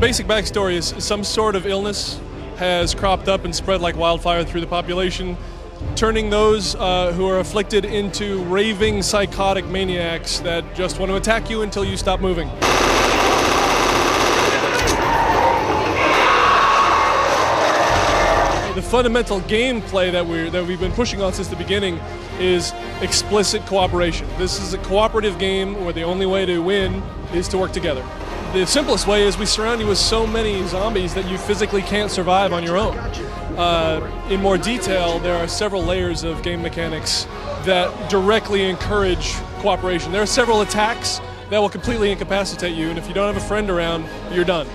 basic backstory is some sort of illness has cropped up and spread like wildfire through the population, turning those who are afflicted into raving psychotic maniacs that just want to attack you until you stop moving. The fundamental gameplay that we've been pushing on since the beginning is explicit cooperation. This is a cooperative game where the only way to win is to work together. The simplest way is we surround you with so many zombies that you physically can't survive on your own. In more detail, there are several layers of game mechanics that directly encourage cooperation. There are several attacks that will completely incapacitate you, and if you don't have a friend around, you're done.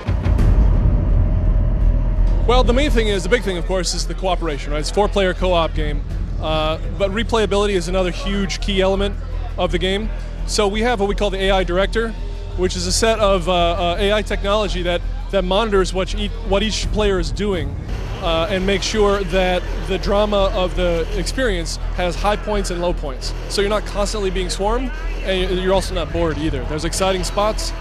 Well, the main thing is, the big thing of course, is the cooperation, right? It's a 4-player co-op game, but replayability is another huge key element of the game. So we have what we call the AI Director, which is a set of AI technology that monitors what each player is doing and makes sure that the drama of the experience has high points and low points. So you're not constantly being swarmed, and you're also not bored either. There's exciting spots,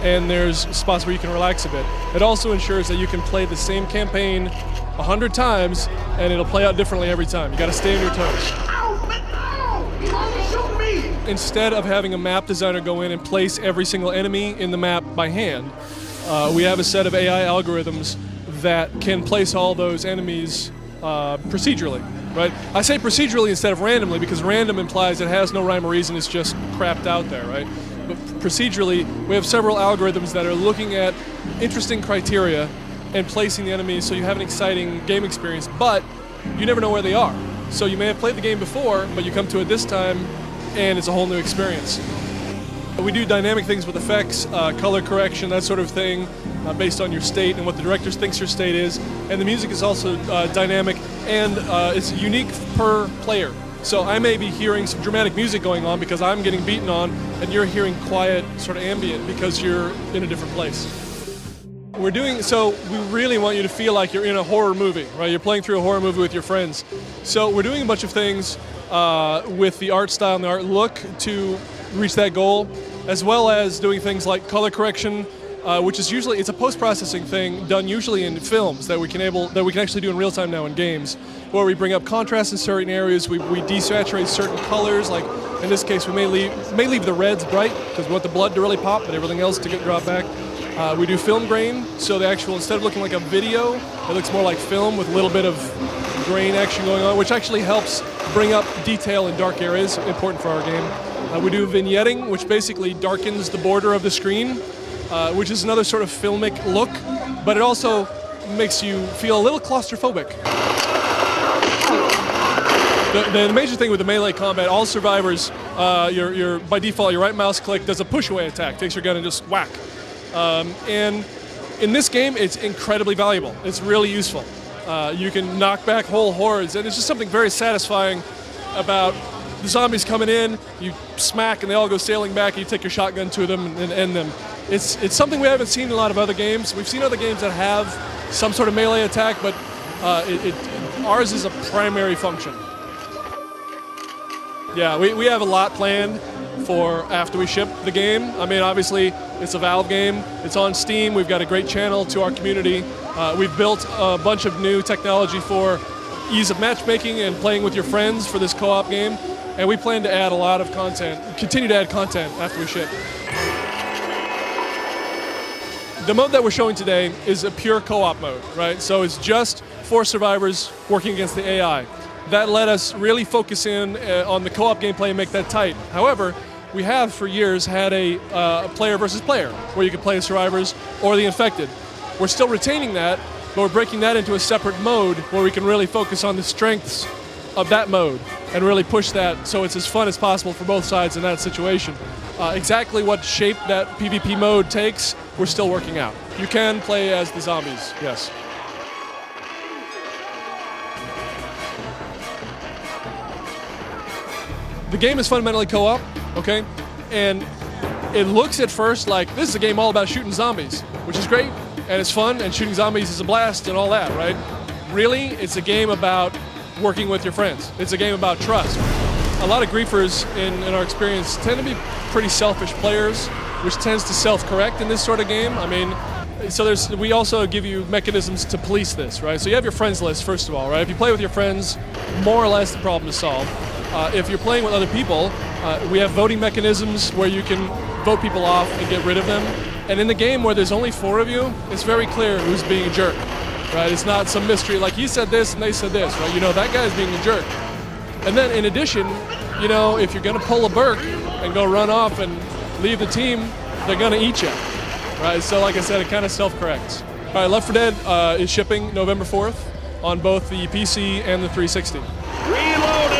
and there's spots where you can relax a bit. It also ensures that you can play the same campaign 100 times, and it'll play out differently every time. You got to stay on your toes. Instead of having a map designer go in and place every single enemy in the map by hand, we have a set of AI algorithms that can place all those enemies procedurally, right? I say procedurally instead of randomly because random implies it has no rhyme or reason, it's just crapped out there, right? But procedurally, we have several algorithms that are looking at interesting criteria and placing the enemies so you have an exciting game experience, but you never know where they are. So you may have played the game before, but you come to it this time and it's a whole new experience. We do dynamic things with effects, color correction, that sort of thing, based on your state and what the director thinks your state is. And the music is also dynamic and it's unique per player. So I may be hearing some dramatic music going on because I'm getting beaten on, and you're hearing quiet, sort of ambient because you're in a different place. We really want you to feel like you're in a horror movie, right? You're playing through a horror movie with your friends. So we're doing a bunch of things with the art style and the art look to reach that goal, as well as doing things like color correction, which is usually, it's a post-processing thing done usually in films that we can actually do in real time now in games, where we bring up contrast in certain areas, we desaturate certain colors, like in this case we may leave the reds bright because we want the blood to really pop but everything else to get dropped back. We do film grain, so the actual, instead of looking like a video, it looks more like film with a little bit of grain action going on, which actually helps bring up detail in dark areas, important for our game. We do vignetting, which basically darkens the border of the screen, which is another sort of filmic look, but it also makes you feel a little claustrophobic. The major thing with the melee combat, all survivors, by default, your right mouse click does a push-away attack, takes your gun and just whack. And in this game, it's incredibly valuable. It's really useful. You can knock back whole hordes, and it's just something very satisfying about the zombies coming in, you smack and they all go sailing back, and you take your shotgun to them and end them. It's something we haven't seen in a lot of other games. We've seen other games that have some sort of melee attack, but ours is a primary function. Yeah, we have a lot planned for after we ship the game. I mean, obviously, it's a Valve game. It's on Steam. We've got a great channel to our community. We've built a bunch of new technology for ease of matchmaking and playing with your friends for this co-op game. And we plan to add a lot of content, continue to add content after we ship. The mode that we're showing today is a pure co-op mode, right? So it's just 4 survivors working against the AI. That let us really focus in on the co-op gameplay and make that tight. However, we have for years had a player versus player, where you can play as survivors or the infected. We're still retaining that, but we're breaking that into a separate mode where we can really focus on the strengths of that mode and really push that so it's as fun as possible for both sides in that situation. Exactly what shape that PvP mode takes, we're still working out. You can play as the zombies, yes. The game is fundamentally co-op, okay? And it looks at first like this is a game all about shooting zombies, which is great, and it's fun, and shooting zombies is a blast and all that, right? Really, it's a game about working with your friends. It's a game about trust. A lot of griefers in our experience tend to be pretty selfish players, which tends to self-correct in this sort of game. I mean, So we also give you mechanisms to police this, right? So you have your friends list, first of all, right? If you play with your friends, more or less the problem is solved. If you're playing with other people, we have voting mechanisms where you can vote people off and get rid of them. And in the game where there's only 4 of you, it's very clear who's being a jerk, right? It's not some mystery like he said this and they said this, right? You know, that guy's being a jerk. And then in addition, you know, if you're going to pull a Burke and go run off and leave the team, they're going to eat you, right? So like I said, it kind of self-corrects. All right, Left 4 Dead is shipping November 4th on both the PC and the 360. Reloading!